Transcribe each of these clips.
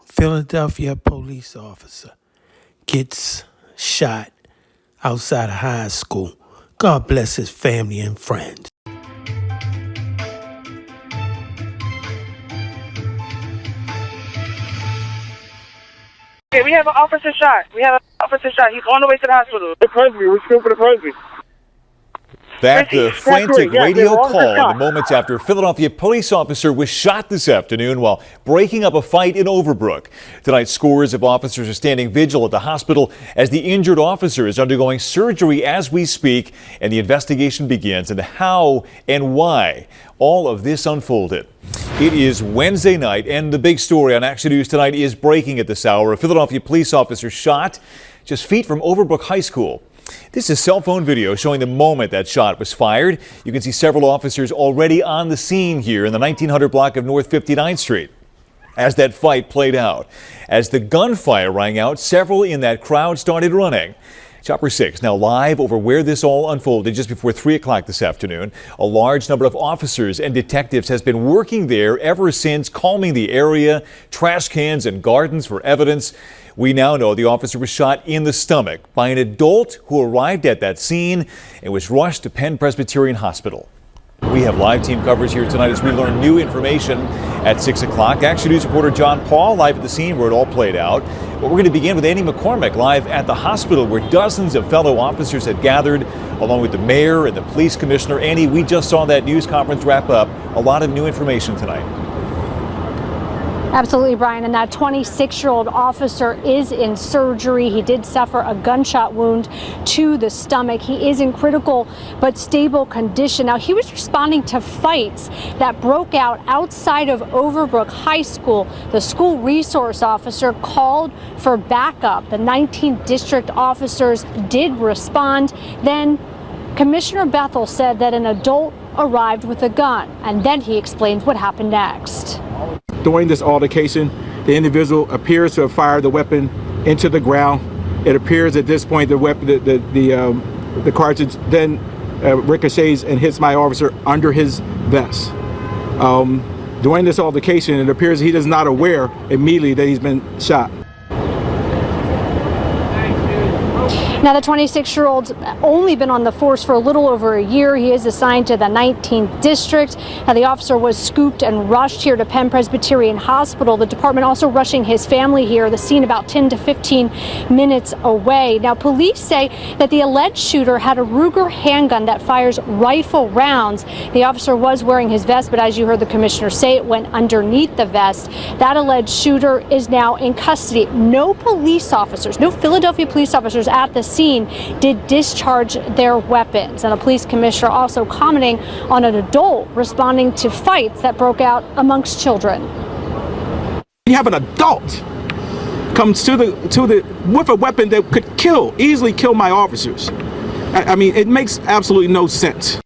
Philadelphia police officer gets shot outside of high school. God bless his family and friends. Okay, we have an officer shot. He's on the way to the hospital. The Crosby, we're still for the Crosby. That the frantic radio call in the moments after a Philadelphia police officer was shot this afternoon while breaking up a fight in Overbrook. Tonight, scores of officers are standing vigil at the hospital as the injured officer is undergoing surgery as we speak, and the investigation begins into how and why all of this unfolded. It is Wednesday night, and the big story on Action News tonight is breaking at this hour. A Philadelphia police officer shot just feet from Overbrook High School. This is cell phone video showing the moment that shot was fired. You can see several officers already on the scene here in the 1900 block of North 59th Street as that fight played out. As the gunfire rang out, several in that crowd started running. Chopper 6 now live over where this all unfolded just before 3 o'clock this afternoon. A large number of officers and detectives has been working there ever since, calming the area, trash cans and gardens for evidence. We now know the officer was shot in the stomach by an adult who arrived at that scene and was rushed to Penn Presbyterian Hospital. We have live team coverage here tonight as we learn new information at 6 o'clock. Action News reporter John Paul live at the scene where it all played out. But we're going to begin with Andy McCormick live at the hospital where dozens of fellow officers had gathered along with the mayor and the police commissioner. Andy, we just saw that news conference wrap up. A lot of new information tonight. Absolutely, Brian. And that 26-year-old officer is in surgery. He did suffer a gunshot wound to the stomach. He is in critical but stable condition. Now, he was responding to fights that broke out outside of Overbrook High School. The school resource officer called for backup. The 19th district officers did respond. Then Commissioner Bethel said that an adult arrived with a gun, and then he explains what happened next. During this altercation, the individual appears to have fired the weapon into the ground. It appears at this point the weapon, the cartridge then ricochets and hits my officer under his vest. During this altercation, it appears he is not aware immediately that he's been shot. Now, the 26-year-old's only been on the force for a little over a year. He is assigned to the 19th district. Now, the officer was scooped and rushed here to Penn Presbyterian Hospital. The department also rushing his family here. The scene about 10 to 15 minutes away. Now, police say that the alleged shooter had a Ruger handgun that fires rifle rounds. The officer was wearing his vest, but as you heard the commissioner say, it went underneath the vest. That alleged shooter is now in custody. No police officers, no Philadelphia police officers at the scene did discharge their weapons. And a police commissioner also commenting on an adult responding to fights that broke out amongst children. You have an adult comes to the with a weapon that could easily kill my officers. I mean, it makes absolutely no sense.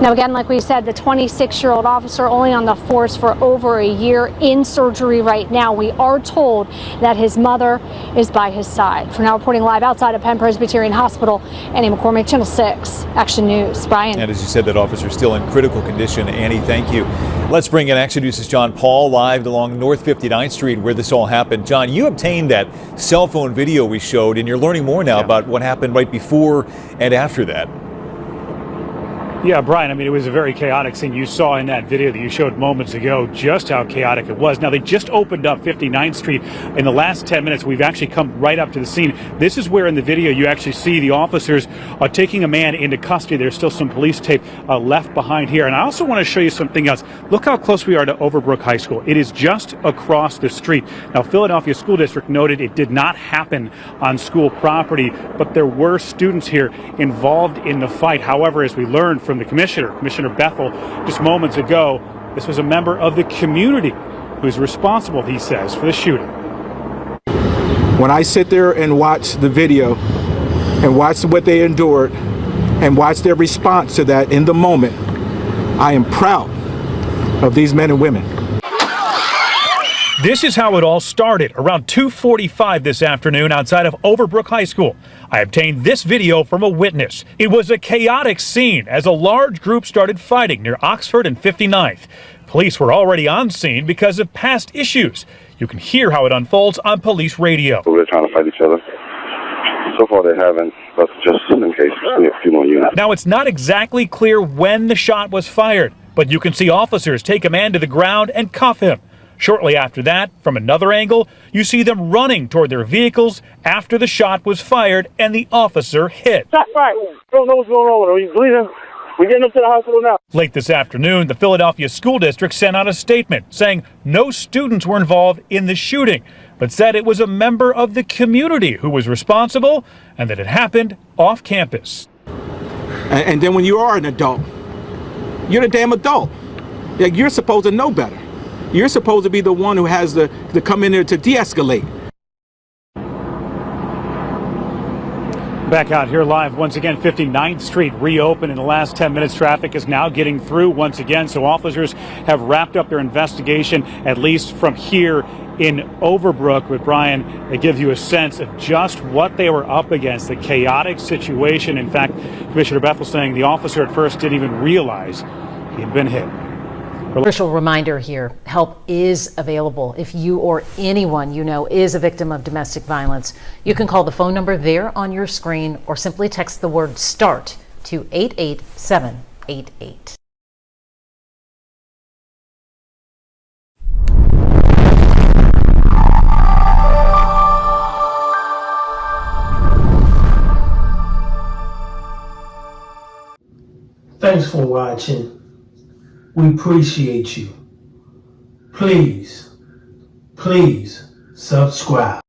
Now, again, like we said, the 26-year-old officer only on the force for over a year, in surgery right now. We are told that his mother is by his side. For now, reporting live outside of Penn Presbyterian Hospital, Annie McCormick, Channel 6, Action News. Brian. And as you said, that officer is still in critical condition. Annie, thank you. Let's bring in Action News' John Paul live along North 59th Street where this all happened. John, you obtained that cell phone video we showed, and you're learning more now about what happened right before and after that. Yeah, Brian, I mean, it was a very chaotic scene. You saw in that video that you showed moments ago just how chaotic it was. Now, they just opened up 59th Street. In the last 10 minutes, we've actually come right up to the scene. This is where in the video you actually see the officers taking a man into custody. There's still some police tape left behind here. And I also want to show you something else. Look how close we are to Overbrook High School. It is just across the street. Now, Philadelphia School District noted it did not happen on school property, but there were students here involved in the fight. However, as we learned from the Commissioner Bethel just moments ago, this was a member of the community who's responsible, he says, for the shooting. When I sit there and watch the video and watch what they endured and watch their response to that in the moment, I am proud of these men and women. This is how it all started around 2:45 this afternoon outside of Overbrook High School. I obtained this video from a witness. It was a chaotic scene as a large group started fighting near Oxford and 59th. Police were already on scene because of past issues. You can hear how it unfolds on police radio. They're trying to fight each other. So far they haven't, but just in case, a few more units. Now, it's not exactly clear when the shot was fired, but you can see officers take a man to the ground and cuff him. Shortly after that, from another angle, you see them running toward their vehicles after the shot was fired and the officer hit. Right. Don't know what's going on with him. He's bleeding. We're getting him to the hospital now. Late this afternoon, the Philadelphia School District sent out a statement saying no students were involved in the shooting, but said it was a member of the community who was responsible and that it happened off campus. And then when you are an adult, you're the damn adult. Like, you're supposed to know better. You're supposed to be the one who has to come in there to de-escalate. Back out here live once again, 59th Street reopened in the last 10 minutes. Traffic is now getting through once again. So officers have wrapped up their investigation, at least from here in Overbrook. But Brian, it gives you a sense of just what they were up against, the chaotic situation. In fact, Commissioner Bethel saying the officer at first didn't even realize he had been hit. Crucial reminder here, help is available if you or anyone you know is a victim of domestic violence. You can call the phone number there on your screen or simply text the word START to 88788. Thanks for watching. We appreciate you. Please subscribe.